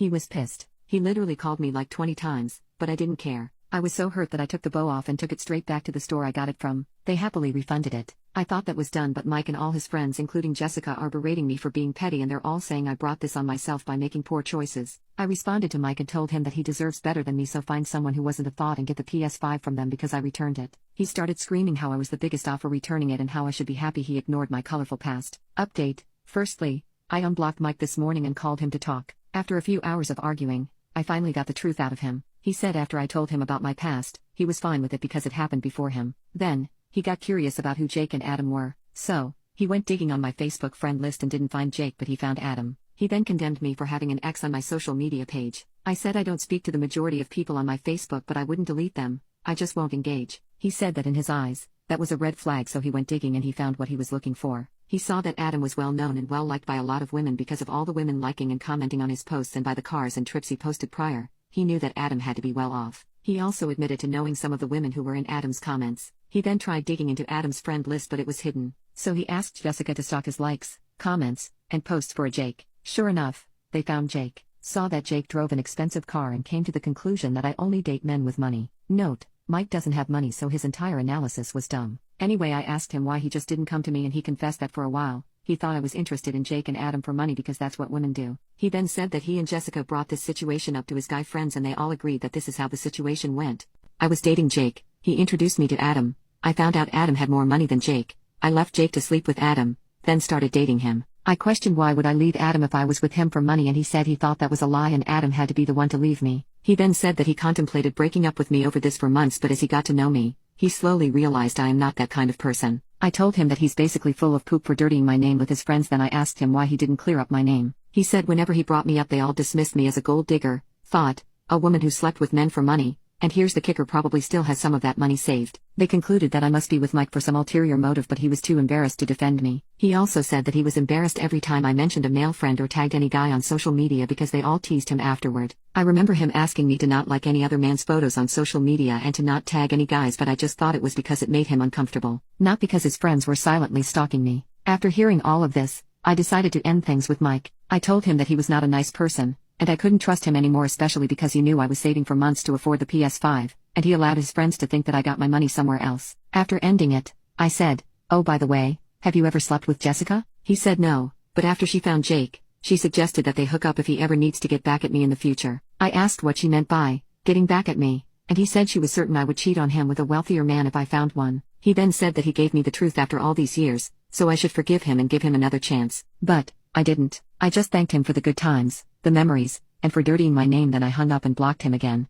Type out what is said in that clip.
He was pissed. He literally called me like 20 times, but I didn't care. I was so hurt that I took the bow off and took it straight back to the store I got it from. They happily refunded it. I thought that was done, but Mike and all his friends including Jessica are berating me for being petty, and they're all saying I brought this on myself by making poor choices. I responded to Mike and told him that he deserves better than me, so find someone who wasn't a thought and get the PS5 from them because I returned it. He started screaming how I was the biggest off for returning it and how I should be happy he ignored my colorful past. Update. Firstly, I unblocked Mike this morning and called him to talk. After a few hours of arguing, I finally got the truth out of him. He said after I told him about my past, he was fine with it because it happened before him. Then, he got curious about who Jake and Adam were, so he went digging on my Facebook friend list and didn't find Jake, but he found Adam. He then condemned me for having an ex on my social media page. I said I don't speak to the majority of people on my Facebook, but I wouldn't delete them. I just won't engage. He said that in his eyes, that was a red flag, so he went digging and he found what he was looking for. He saw that Adam was well known and well liked by a lot of women because of all the women liking and commenting on his posts and by the cars and trips he posted prior. He knew that Adam had to be well off. He also admitted to knowing some of the women who were in Adam's comments. He then tried digging into Adam's friend list, but it was hidden. So he asked Jessica to stalk his likes, comments, and posts for a Jake. Sure enough, they found Jake, saw that Jake drove an expensive car, and came to the conclusion that I only date men with money. Note, Mike doesn't have money, so his entire analysis was dumb. Anyway, I asked him why he just didn't come to me, and he confessed that for a while, he thought I was interested in Jake and Adam for money because that's what women do. He then said that he and Jessica brought this situation up to his guy friends and they all agreed that this is how the situation went. I was dating Jake, he introduced me to Adam, I found out Adam had more money than Jake, I left Jake to sleep with Adam, then started dating him. I questioned why would I leave Adam if I was with him for money, and he said he thought that was a lie and Adam had to be the one to leave me. He then said that he contemplated breaking up with me over this for months, but as he got to know me, he slowly realized I am not that kind of person. I told him that he's basically full of poop for dirtying my name with his friends. Then I asked him why he didn't clear up my name. He said whenever he brought me up they all dismissed me as a gold digger, thought, a woman who slept with men for money, and here's the kicker, probably still has some of that money saved. They concluded that I must be with Mike for some ulterior motive, but he was too embarrassed to defend me. He also said that he was embarrassed every time I mentioned a male friend or tagged any guy on social media because they all teased him afterward. I remember him asking me to not like any other man's photos on social media and to not tag any guys, but I just thought it was because it made him uncomfortable, not because his friends were silently stalking me. After hearing all of this, I decided to end things with Mike. I told him that he was not a nice person, and I couldn't trust him anymore, especially because he knew I was saving for months to afford the PS5, and he allowed his friends to think that I got my money somewhere else. After ending it, I said, "Oh, by the way, have you ever slept with Jessica?" He said no, but after she found Jake, she suggested that they hook up if he ever needs to get back at me in the future. I asked what she meant by getting back at me, and he said she was certain I would cheat on him with a wealthier man if I found one. He then said that he gave me the truth after all these years, so I should forgive him and give him another chance. But I didn't. I just thanked him for the good times, the memories, and for dirtying my name. Then I hung up and blocked him again.